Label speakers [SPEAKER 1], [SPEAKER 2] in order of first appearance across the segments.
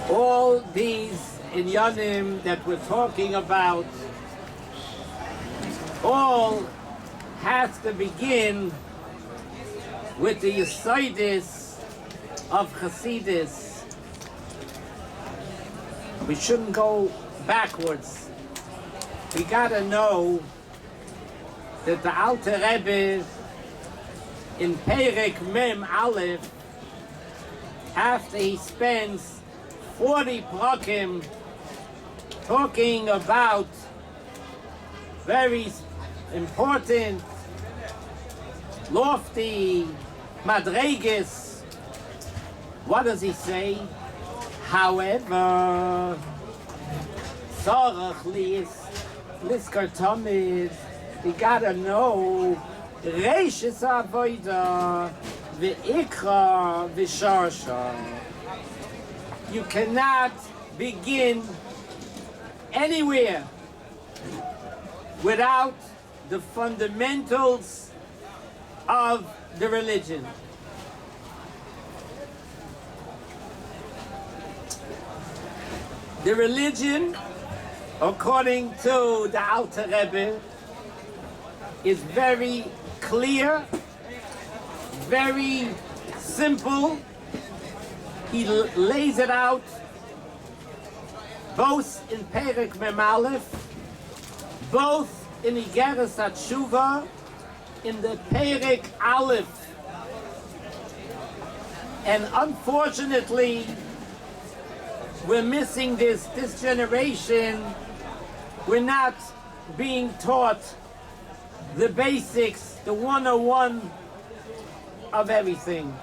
[SPEAKER 1] All these inyanim that we're talking about all has to begin with the Yesodis of Chassidus. We shouldn't go backwards. We gotta know that the Alter Rebbe in Perek Mem Aleph after he spends 40 prakim talking about very important, lofty madreges, what does he say? However, Tzarech liskar tamid, we gotta know Reishis avoda ve'ikra ve'sharsha. You cannot begin anywhere without the fundamentals of the religion. The religion, according to the Alter Rebbe, is very clear, very simple. He lays it out both in Perek Mem Aleph, both in Igeres HaTshuva, in the Perek Aleph. And unfortunately, we're missing this generation. We're not being taught the basics, the 101 of everything.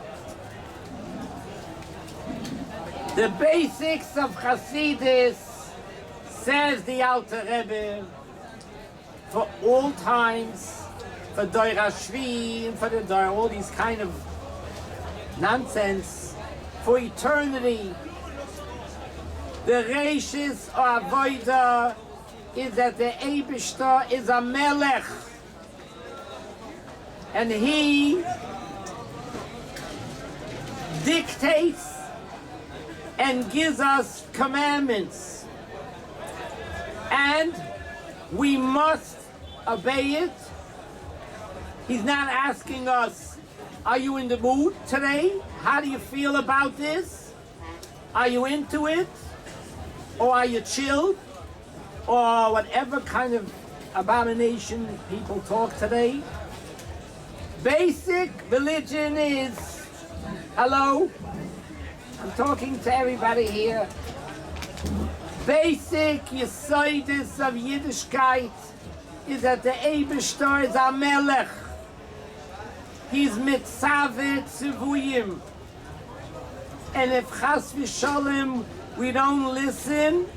[SPEAKER 1] The basics of Hasidus, says the Alter Rebbe, for all times, for Doir HaShvi, and for the Doir, all these kind of nonsense, for eternity. The Reishis or Avodah is that the Eibishter is a Melech, and he dictates and gives us commandments, and we must obey it. He's not asking us, are you in the mood today? How do you feel about this? Are you into it? Or are you chilled? Or whatever kind of abomination people talk today. Basic religion is, hello? I'm talking to everybody here. Basic Yesodis of Yiddishkeit is that the Eibishter is a Melech. He's mitzavet tzivuyim. And if chas v'sholem we don't listen,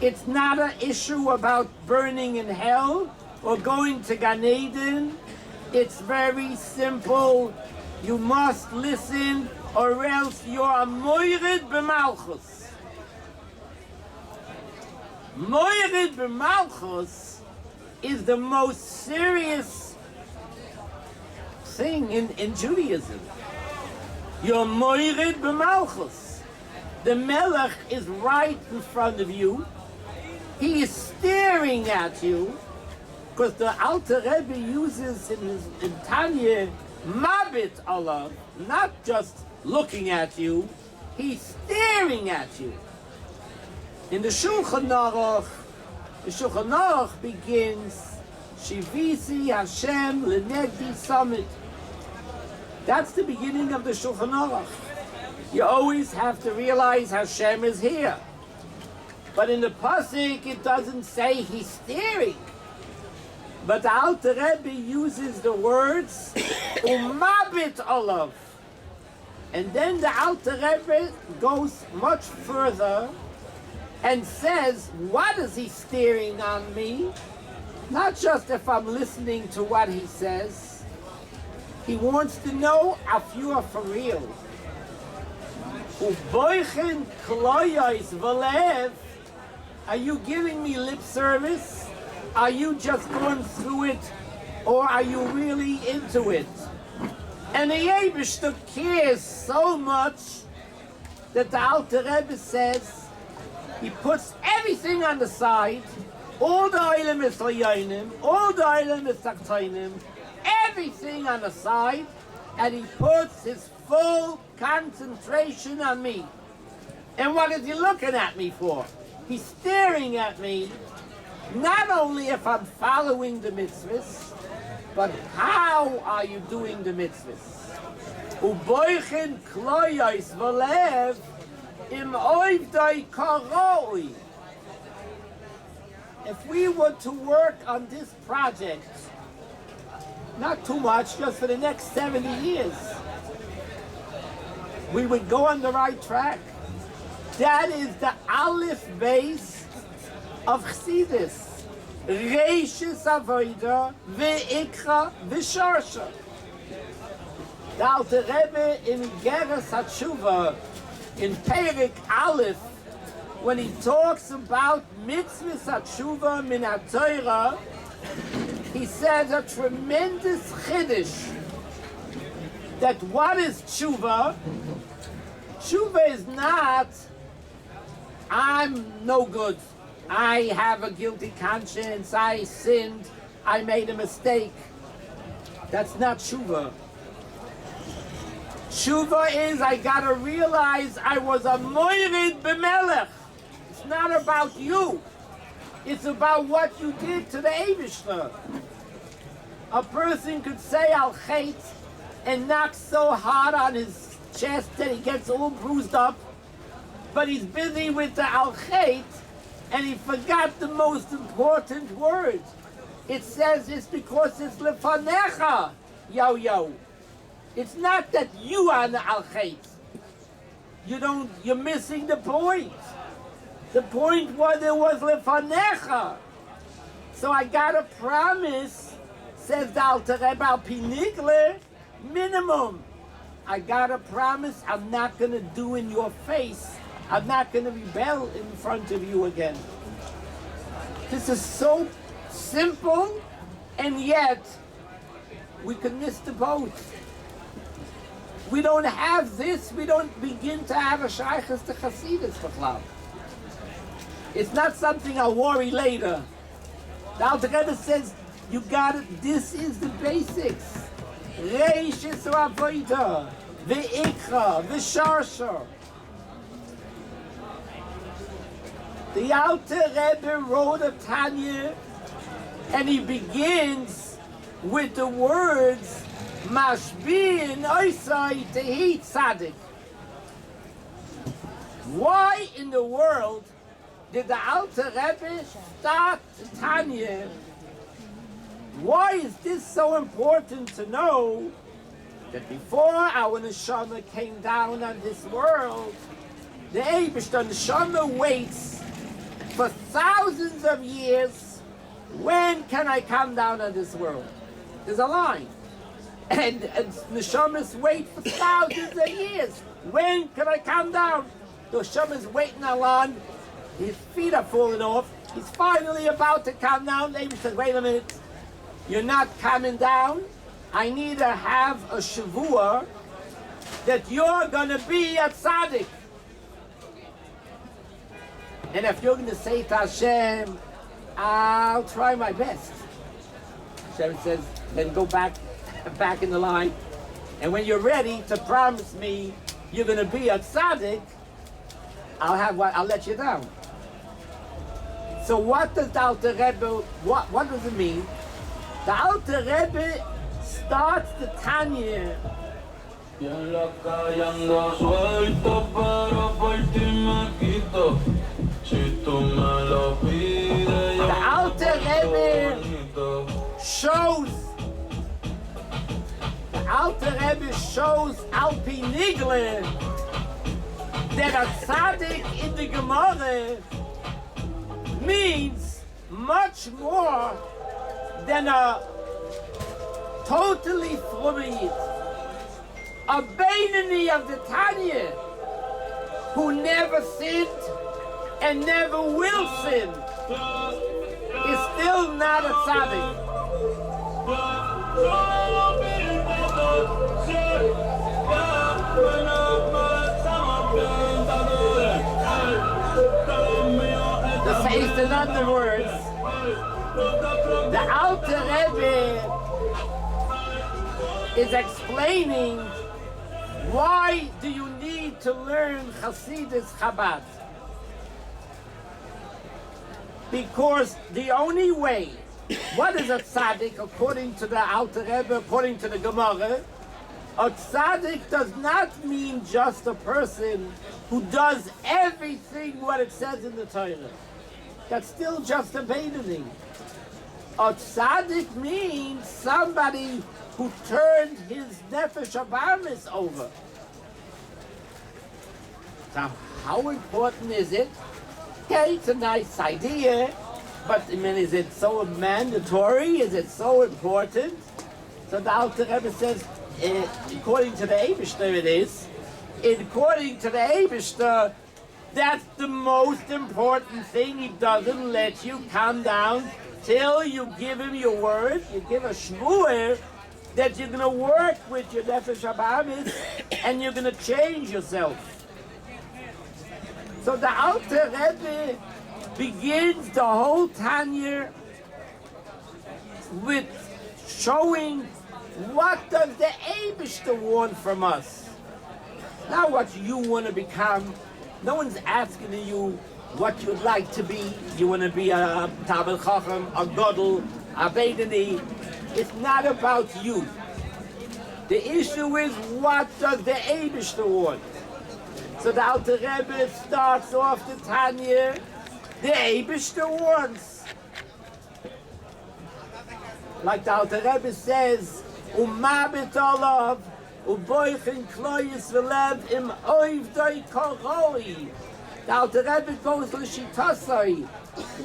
[SPEAKER 1] it's not an issue about burning in hell or going to Gan Eden. It's very simple. You must listen, or else you are moirid b'malchus. Moirid b'malchus is the most serious thing in Judaism. You're moirid b'malchus. The Melech is right in front of you. He is staring at you, because the Alter Rebbe uses in Tanya Mabit Allah, not just looking at you, he's staring at you. In the Shulchan Aruch begins Shivisi Hashem Lenegdi Summit. That's the beginning of the Shulchan Aruch. You always have to realize Hashem is here. But in the Pasuk, it doesn't say he's staring. But the Alter Rebbe uses the words Umabit Olav. And then the Alter Rebbe goes much further and says, what is he staring on me? Not just if I'm listening to what he says. He wants to know if you are for real. Uboichen kloyos v'lev. Are you giving me lip service? Are you just going through it, or are you really into it? And the Eibishter cares so much that the Alter Rebbe says he puts everything on the side. All the oilim is layonim, all the oilim is taktainim, everything on the side, and he puts his full concentration on me. And what is he looking at me for? He's staring at me, not only if I'm following the mitzvahs, but how are you doing the mitzvahs? Uboichin kloyos v'lev im oivdai karoi. If we were to work on this project, not too much, just for the next 70 years, we would go on the right track. That is the Aleph base of Chassidus. Reishis Avodah, Ve'ikra, Ve'sharsha. The Alter Rebbe in Geras HaTshuva, in Perek Aleph, when he talks about mitzvahs HaTshuva min HaTorah, he says a tremendous chiddush that what is tshuva? Tshuva is not, I'm no good. I have a guilty conscience. I sinned. I made a mistake. That's not tshuva. Tshuva is I gotta realize I was a moirid b'melech. It's not about you. It's about what you did to the Eibishter. A person could say al chait and knock so hard on his chest that he gets all bruised up, but he's busy with the al chait and he forgot the most important word. It says it's because it's lefanecha, yo. It's not that you are the al chait. You're missing the point. The point was it was lefanecha. So I got a promise, says the Alter Rebbe, al pinigle, minimum. I got a promise I'm not going to do in your face. I'm not going to rebel in front of you again. This is so simple, and yet we could miss the boat. We don't have this, we don't begin to have a shaykhus to Chassidus b'chlal. It's not something I'll worry later. The Alter Rebbe says, you got it, this is the basics. Reishis Avodah, Ve'ikra, Ve'sharsha. The Alter Rebbe wrote a Tanya, and he begins with the words, Mashbin Oisai Tehi Tzadik. Why in the world did the Alter Rebbe start Tanya? Why is this so important to know that before our neshama came down on this world, the Eibishter neshama waits for thousands of years. When can I come down on this world? There's a line. And neshamas wait for thousands of years. When can I come down? The neshama's waiting along. His feet are falling off. He's finally about to come down. The Eibishter says, wait a minute. You're not coming down. I need to have a shavua that you're going to be a tzaddik. And if you're going to say to Hashem, I'll try my best. Hashem says, then go back in the line. And when you're ready to promise me you're going to be a tzaddik, I'll let you down. So what does the Alter Rebbe, what does it mean? The Alter Rebbe starts the Tanya. The Alter Rebbe shows al pi nigle that a tzaddik in the Gemara means much more than a totally fluid, a Beinani of the Tanya, who never sinned and never will sin, is still not a tzaddik. The face, in other words, the Alter Rebbe is explaining why do you need to learn Hasidus Chabad? Because the only way, what is a tzaddik according to the Alter Rebbe, according to the Gemara? A tzaddik does not mean just a person who does everything what it says in the Torah. That's still just a Beinoni. A tzaddik means somebody who turned his nefesh abamis over. Now, how important is it? Okay, it's a nice idea, but I mean, is it so mandatory? Is it so important? So the Alter Rebbe says, according to the Eibishter it is. According to the Eibishter, that's the most important thing. He doesn't let you come down till you give him your word. You give a shvuah that you're going to work with your nefesh abamis and you're going to change yourself. So the Alter Rebbe begins the whole Tanya with showing what does the Eibishter want from us. Not what you want to become. No one's asking you what you'd like to be. You want to be a Talmid Chacham, a Gadol, a Beinoni. It's not about you. The issue is, what does the Eibishter want? So the Alter Rebbe starts off the Tanya, the Eibishter wants. Like the Alter Rebbe says, Umabit olav, uboichin kloyis v'lev im oivdoi koroi. The Alter Rebbe goes l'shitasai.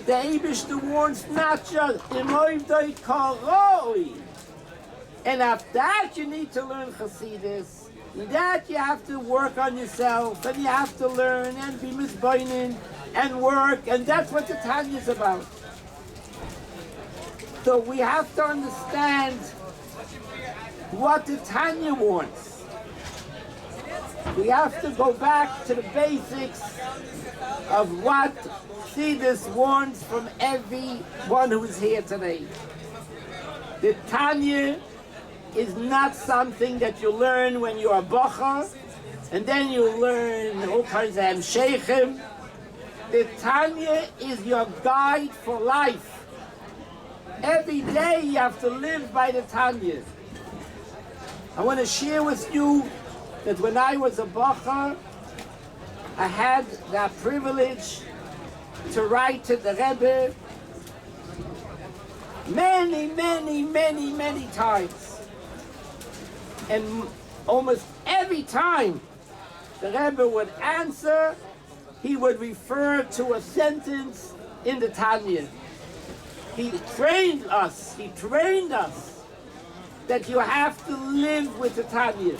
[SPEAKER 1] The Eibishter wants not just im oivdoi koroi. And after that you need to learn Chassidus. And that you have to work on yourself, and you have to learn and be misbeinin and work, and that's what the Tanya is about. So we have to understand what the Tanya wants. We have to go back to the basics of what Chassidus wants from everyone who is here today. The Tanya is not something that you learn when you're a bocher, and then you learn all kinds of hemsheichim. The Tanya is your guide for life. Every day you have to live by the Tanya. I want to share with you that when I was a bocher, I had the privilege to write to the Rebbe many times. And almost every time the Rebbe would answer, he would refer to a sentence in the Tanya. He trained us that you have to live with the Tanya.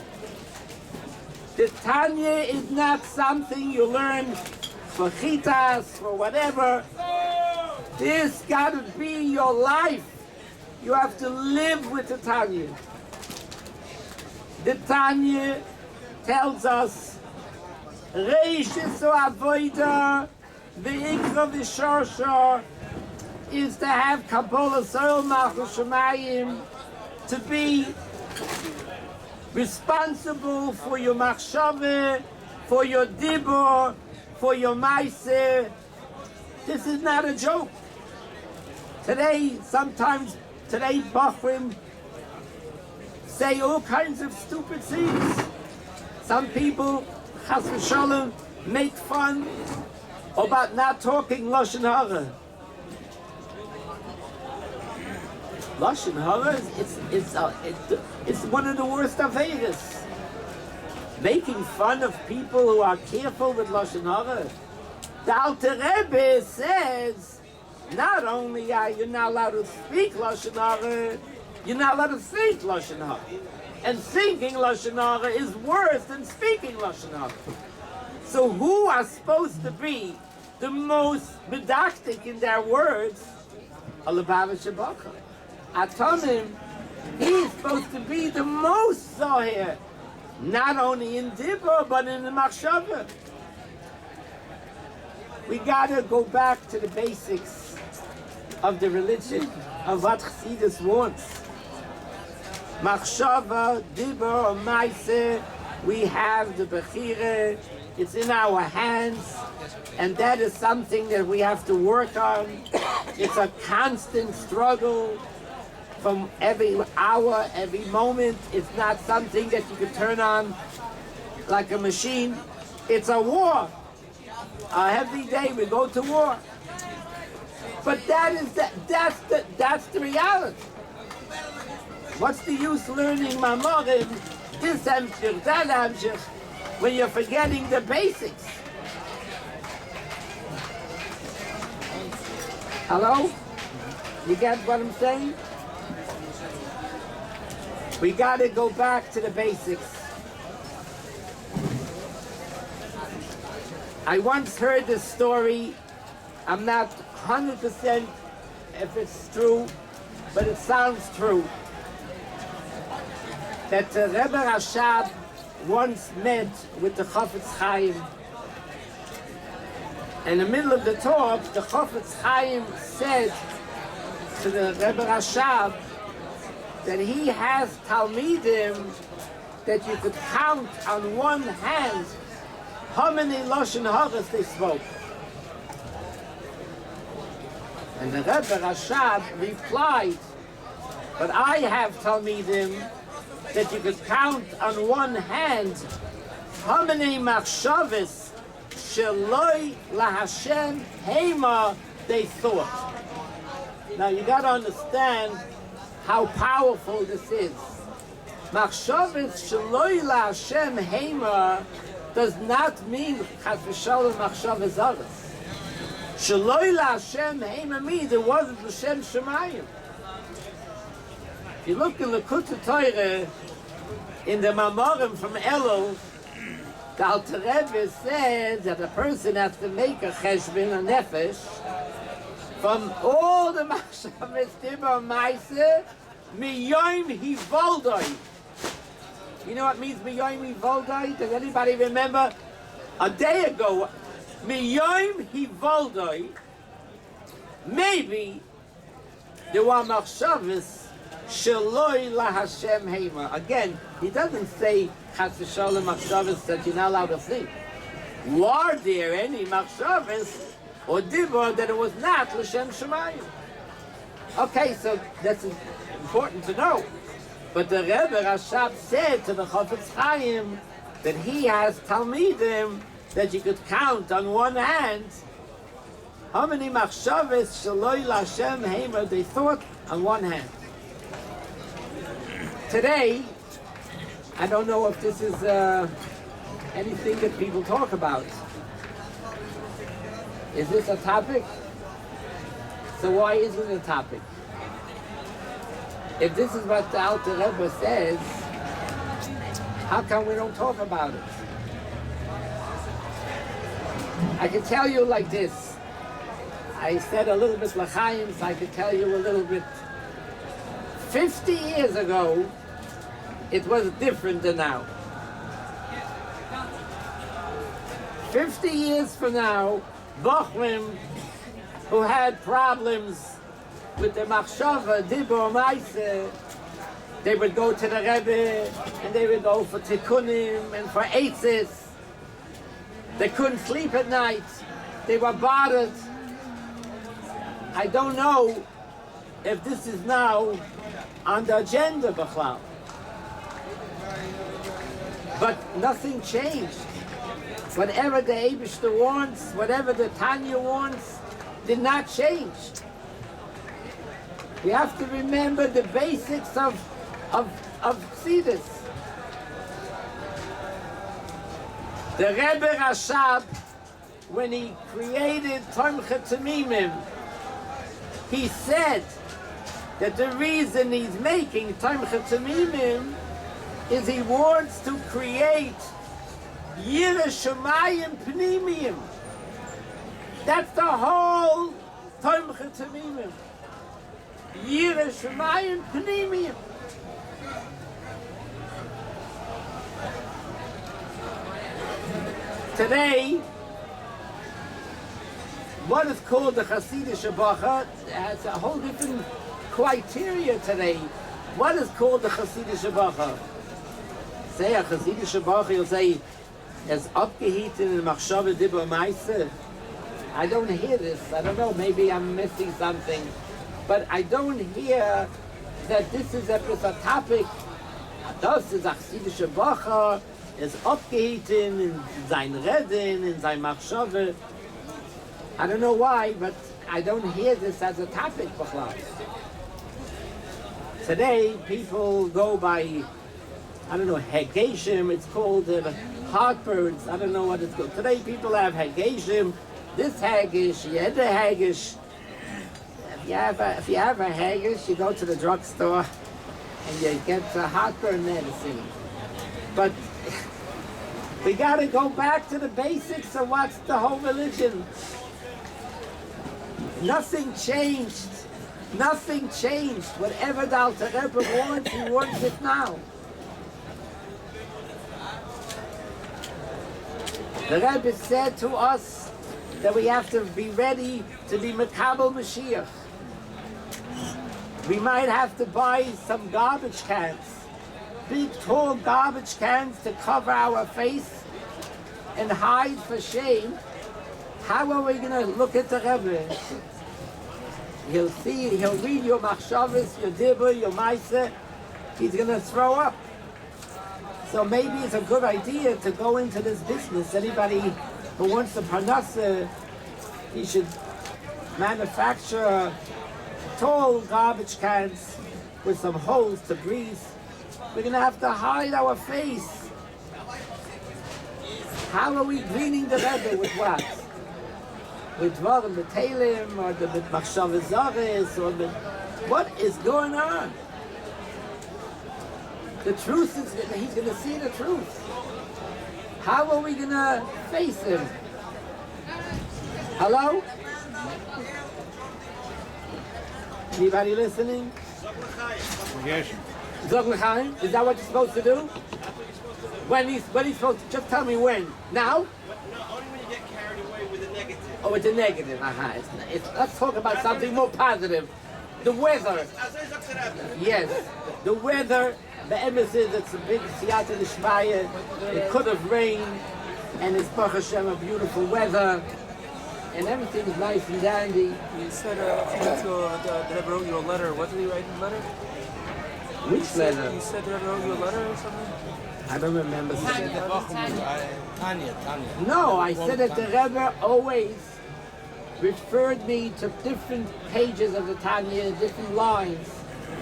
[SPEAKER 1] The Tanya is not something you learn for chitas, for whatever. This got to be your life. You have to live with the Tanya. The Tanya tells us, Reishis avoida ve'ikra v'shorsha is to have Kabbalah Soil Malchus Shemayim, to be responsible for your machshava, for your dibur, for your maaseh. This is not a joke. Today Bachrim say all kinds of stupid things. Some people, chas v'sholem, make fun about not talking Lashon Hara. Lashon Hara, it's one of the worst averos. Making fun of people who are careful with Lashon Hara. The Alter Rebbe says, not only are you not allowed to speak Lashon Hara, you're not allowed to think Lashon Hara. And thinking Lashon Hara is worse than speaking Lashon Hara. So who are supposed to be the most medactic in their words? A Lubavitcher Bacher. Atonim, he's supposed to be the most Zohar, not only in Dibur, but in the Machshava. We gotta go back to the basics of the religion, of what Chassidus wants. Machshava, Dibur, Maaseh, we have the Bechira, it's in our hands, and that is something that we have to work on. It's a constant struggle. from every hour, every moment. It's not something that you can turn on like a machine. It's a war. Every day we go to war. But that's the reality. What's the use learning Mamorim, this Hemshich, that Hemshich, when you're forgetting the basics? Hello? You get what I'm saying? We got to go back to the basics. I once heard this story. I'm not 100% if it's true, but it sounds true. That Rebbe Rashab once met with the Chafetz Chaim. In the middle of the talk, the Chafetz Chaim said to the Rebbe Rashab that he has Talmidim that you could count on one hand how many Lashon Haras they spoke. And the Rebbe Rashab replied, but I have Talmidim that you could count on one hand how many machshavos sheloi lahashem hema they thought. Now you got to understand how powerful this is. Machshavos sheloi lahashem hema does not mean chas v'shalom machshavos zaros. Sheloi lahashem hema means it wasn't l'shem shemayim. You look in the Kutei Torah, in the Mamorim from Elul, the Alter Rebbe said that a person has to make a cheshbon, a nefesh, from all the machshavos dibur ma'aseh miyoim hivoldoi. You know what means miyoim hivoldoi? Does anybody remember? A day ago, miyoim hivoldoi, maybe there were machshavos Sheloi lahashem hema. Again, he doesn't say chas v'shalom machshavos that you're not allowed to think. Were there any machshavos or dibur that it was not l'shem shemayim? Okay, so that's important to know. But the Rebbe Rashab said to the Chafetz Chaim that he has Talmidim that you could count on one hand how many machshavos sheloi lahashem hema they thought on one hand. Today, I don't know if this is anything that people talk about. Is this a topic? So why isn't it a topic? If this is what the Alter Rebbe says, how come we don't talk about it? I can tell you like this. I said a little bit l'chaim, so I can tell you a little bit. 50 years ago, it was different than now. 50 years from now, Bochrim, who had problems with the machshava, dibur ma'aseh, they would go to the Rebbe and they would go for tikkunim and for eitzes. They couldn't sleep at night. They were bothered. I don't know if this is now on the agenda, B'chlal. But nothing changed. Whatever the Eibishter wants, whatever the Tanya wants, did not change. We have to remember the basics of Chassidus. The Rebbe Rashab, when he created Tomchei Tamimim, he said that the reason he's making Tomchei Tamimim is he wants to create Yireh Shamayim Pnimiyim. That's the whole Tomchei Tamimim. Yireh Shamayim Pnimiyim. Today, what is called the Chassidish Bracha has a whole different criteria today. What is called the Chassidish Bracha? Say a Chassidish Bracha, you'll say, as abgeheaten in Machshava Dibur Ma'aseh. I don't hear this. I don't know, maybe I'm missing something. But I don't hear that this is a topic, das ist a chassidische Bacher, is abgehitten in sein Reden, in sein Machshove. I don't know why, but I don't hear this as a topic, Bachlal. Today, people go by, I don't know, Hagashim, it's called heartburns, I don't know what it's called. Today, people have Hagashim, this Hagish, the other Hagish. If you have a Hagish, you go to the drugstore and you get a heartburn medicine. But we got to go back to the basics of what's the whole religion. Nothing changed. Nothing changed. Whatever the Alter Rebbe wants, he wants it now. The Rebbe said to us that we have to be ready to be Mekabel Mashiach. We might have to buy some garbage cans, big tall garbage cans to cover our face and hide for shame. How are we going to look at the Rebbe? He'll see, he'll read your machshavos, your dibur, your maaseh. He's going to throw up. So maybe it's a good idea to go into this business. Anybody who wants to parnasa, he should manufacture tall garbage cans with some holes to breathe. We're going to have to hide our face. How are we greeting the Rebbe? With what? With Dvarim B'Teilim, or the Machshavos Zaris, or the... What is going on? The truth is that he's going to see the truth. How are we going to face him? Hello? Anybody listening?
[SPEAKER 2] Yes.
[SPEAKER 1] Zog l'chaim? Is that what you're supposed to do? When he's supposed to, just tell me when. Now?
[SPEAKER 3] No, only when you get carried away with the negative.
[SPEAKER 1] Oh, it's a negative. Let's talk about something more positive. The weather. Yes. The weather, the emes is, it's a big siyata d'shmaya. It could have rained, and it's Baruch Hashem, a beautiful weather, and everything is nice and dandy.
[SPEAKER 4] You said a few minutes ago the Rebbe wrote you a letter. What did he write in the letter?
[SPEAKER 1] Which letter?
[SPEAKER 4] You said the Rebbe wrote you a letter or something?
[SPEAKER 1] I don't remember saying that.
[SPEAKER 2] Tanya.
[SPEAKER 1] No, I said that the Rebbe always referred me to different pages of the Tanya, different lines.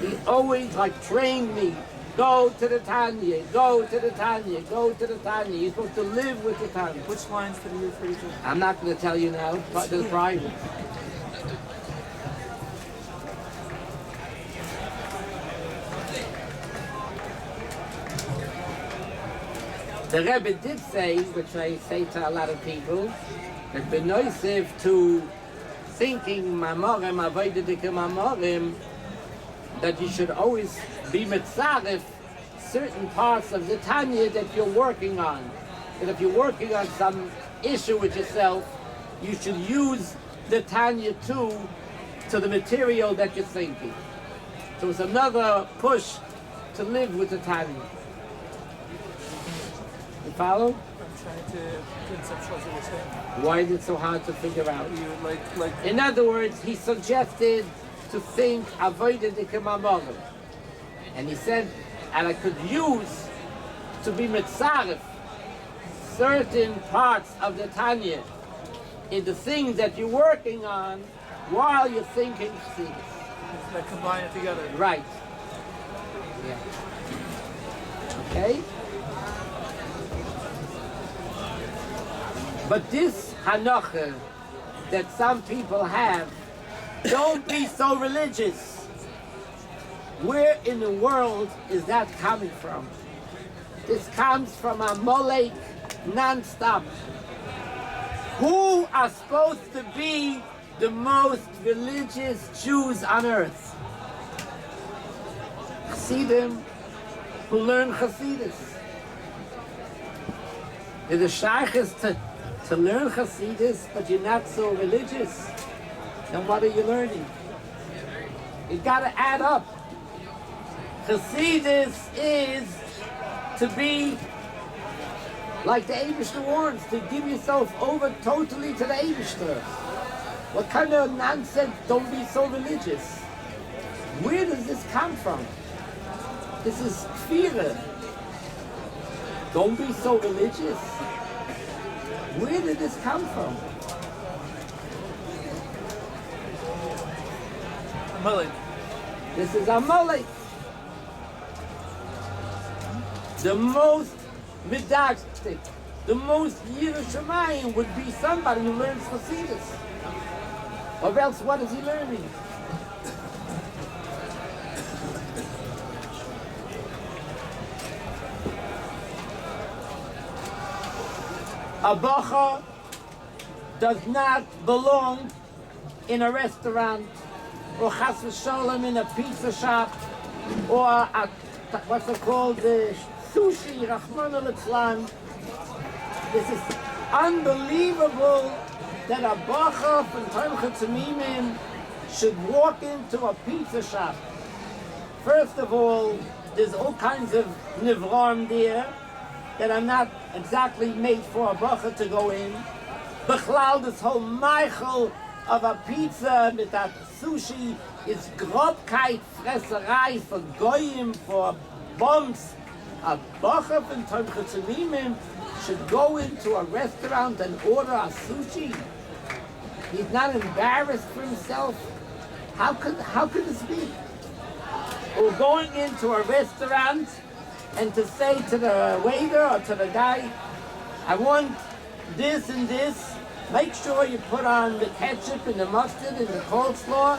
[SPEAKER 1] He always trained me. Go to the Tanya, go to the Tanya, go to the Tanya. You're supposed to live with the Tanya.
[SPEAKER 4] Which lines did he refer you to?
[SPEAKER 1] I'm not going to tell you now, but it's private. The Rebbe did say, which I say to a lot of people, that benoisef to thinking mamorim, avoidedike mamorim, that you should always be mitzaref certain parts of the Tanya that you're working on. That if you're working on some issue with yourself, you should use the Tanya too to the material that you're thinking. So it's another push to live with the Tanya. You follow?
[SPEAKER 4] I'm trying to conceptualize what you're saying.
[SPEAKER 1] Why is it so hard to figure out?
[SPEAKER 4] You like.
[SPEAKER 1] In other words, he suggested to think avoidedike mamorim. And he said, and I could use to be mitzaref certain parts of the Tanya in the things that you're working on while you're thinking chassidus.
[SPEAKER 4] Like combine it together.
[SPEAKER 1] Right. Yeah. Okay? But this hanocha that some people have, don't be so religious. Where in the world is that coming from? This comes from a molek non-stop. Who are supposed to be the most religious Jews on earth? Chassidim who learn Chassidus. They're the shaykhs to learn Chassidus, but you're not so religious. Then what are you learning? You got to add up. Chassidus is to be like the Eibishter warns, to give yourself over totally to the Eibishter. What kind of nonsense? Don't be so religious. Where does this come from? This is fear. Don't be so religious. Where did this come from?
[SPEAKER 4] Amalek.
[SPEAKER 1] This is Amalek. The most medactic, the most Yerushalayim would be somebody who learns Hasidus. Or else what is he learning? A bacha does not belong in a restaurant or chas v'sholem in a pizza shop or a, what's it called, sushi, Rahman al-Islam. This is unbelievable that a bacha from Tomcha Tzimimim should walk into a pizza shop. First of all, there's all kinds of nivram there that are not exactly made for a bacha to go in. Bechlal, this whole meichel of a pizza with that sushi is grobkeit, fresserei for goyim, for bombs. A bacha from Tomcha Tzimimim should go into a restaurant and order a sushi. He's not embarrassed for himself. How could this be? Or going into a restaurant and to say to the waiter or to the guy, I want this and this. Make sure you put on the ketchup and the mustard and the coleslaw.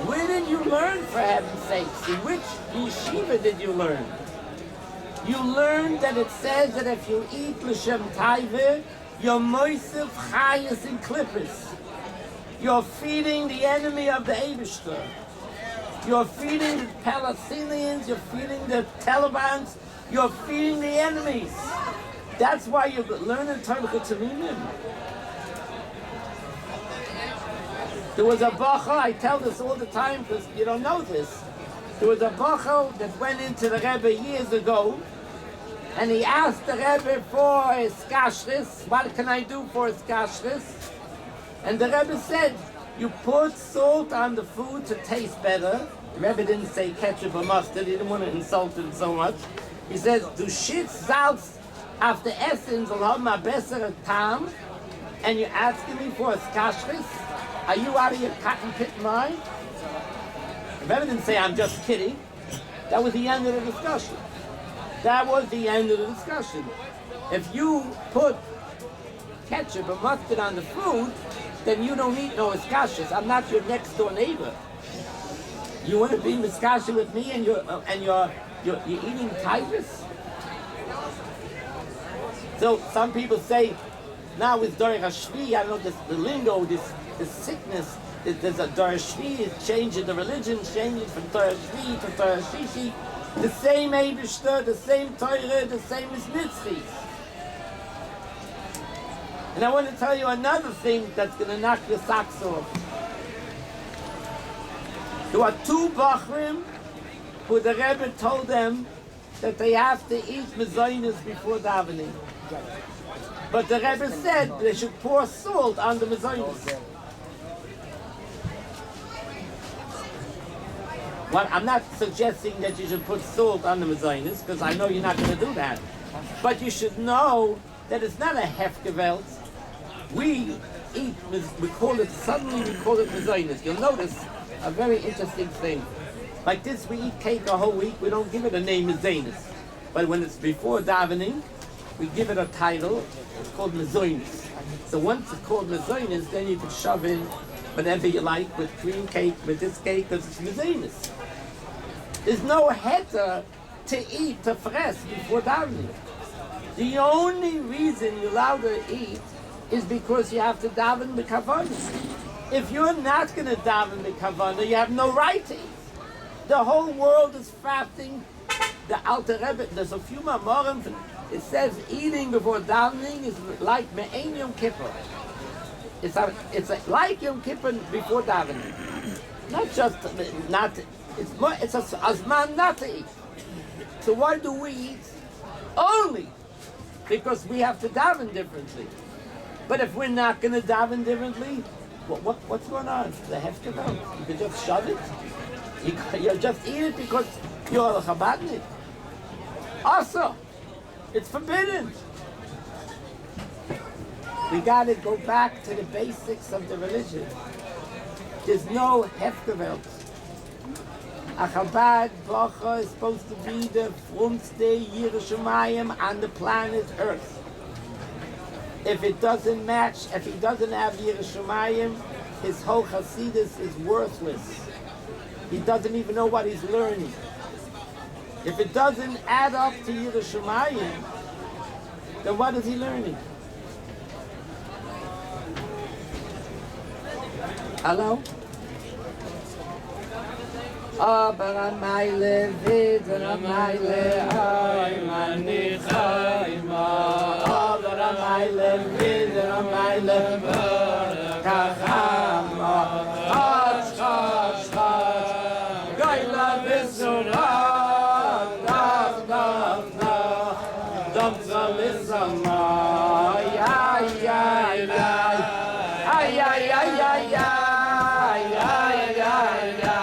[SPEAKER 1] Where did you learn, for heaven's sakes? In which yeshiva did you learn? You learned that it says that if you eat l'shem taiva, you're moisef chayas and klippus. You're feeding the enemy of the Eibishter. You're feeding the Palestinians, you're feeding the Taliban, you're feeding the enemies. That's why you're learning Tomcha Tzimimim. There was a bacha, I tell this all the time because you don't know this. There was a bacha that went into the Rebbe years ago, and he asked the Rebbe for his kashrus. What can I do for his kashrus? And the Rebbe said, you put salt on the food to taste better. The Rebbe didn't say ketchup or mustard, he didn't want to insult him so much. He says, du shit salz after essen soll haben a bessere tam, and you're asking me for a kashrus? Are you out of your cotton pit mind? The Rebbe didn't say, I'm just kidding. That was the end of the discussion. That was the end of the discussion. If you put ketchup or mustard on the food, then you don't eat no iskashis. I'm not your next door neighbor. You want to be miskashi with me and you're eating tigers? So some people say, now with Dorech HaShvi, I don't know, the lingo, this sickness, there's a Dorech HaShvi, is changing the religion, changing from Dorech HaShvi to Dorech HaShishi. The same Eibishter, the same Torah, the same is Nitzchis. And I want to tell you another thing that's going to knock your socks off. There are two Bachrim who the Rebbe told them that they have to eat mezainis before davening. But the Rebbe said they should pour salt on the mezainis. Well, I'm not suggesting that you should put salt on the mezainis, because I know you're not going to do that. But you should know that it's not a hefgewelt. We eat, we call it mezainis. You'll notice a very interesting thing. Like this, we eat cake a whole week, we don't give it a name mezainis. But when it's before davening, we give it a title, it's called mezainis. So once it's called mezainis, then you can shove in whatever you like with cream cake, with this cake, because it's mezainis. There's no heter to eat, to fress before davening. The only reason you're allowed to eat is because you have to daven b'kavanah. If you're not going to daven b'kavanah, you have no right to eat. The whole world is fasting. The Alter Rebbe, there's a few mamorim, it says eating before davening is like me'ein Yom Kippur. It's like Yom Kippur before davening. Not just not, it's a azman not to eat. So why do we eat? Only because we have to daven differently. But if we're not going to daven differently, what's going on? The hefgewelt. You can just shove it. You just eat it because you're a Chabadnik. Also, it's forbidden. We got to go back to the basics of the religion. There's no Hefgewelt. A Chabad Bracha is supposed to be the frumste Yerushalayim on the planet Earth. If it doesn't match, if he doesn't have Yerushalayim, his whole Hasidus is worthless. He doesn't even know what he's learning. If it doesn't add up to Yerushalayim, then what is he learning? Hello? Aber an meile Weder, an meile Heimani Chaima. Aber an meile Weder, an meile Kachama. Chatz, chatz, chatz. Geila Vissura. Dach, dach, dach. Dach, Zalisama. Ay, ay, ay. Ay, ay, ay, ay, ay. Ay, ay, ay, ay.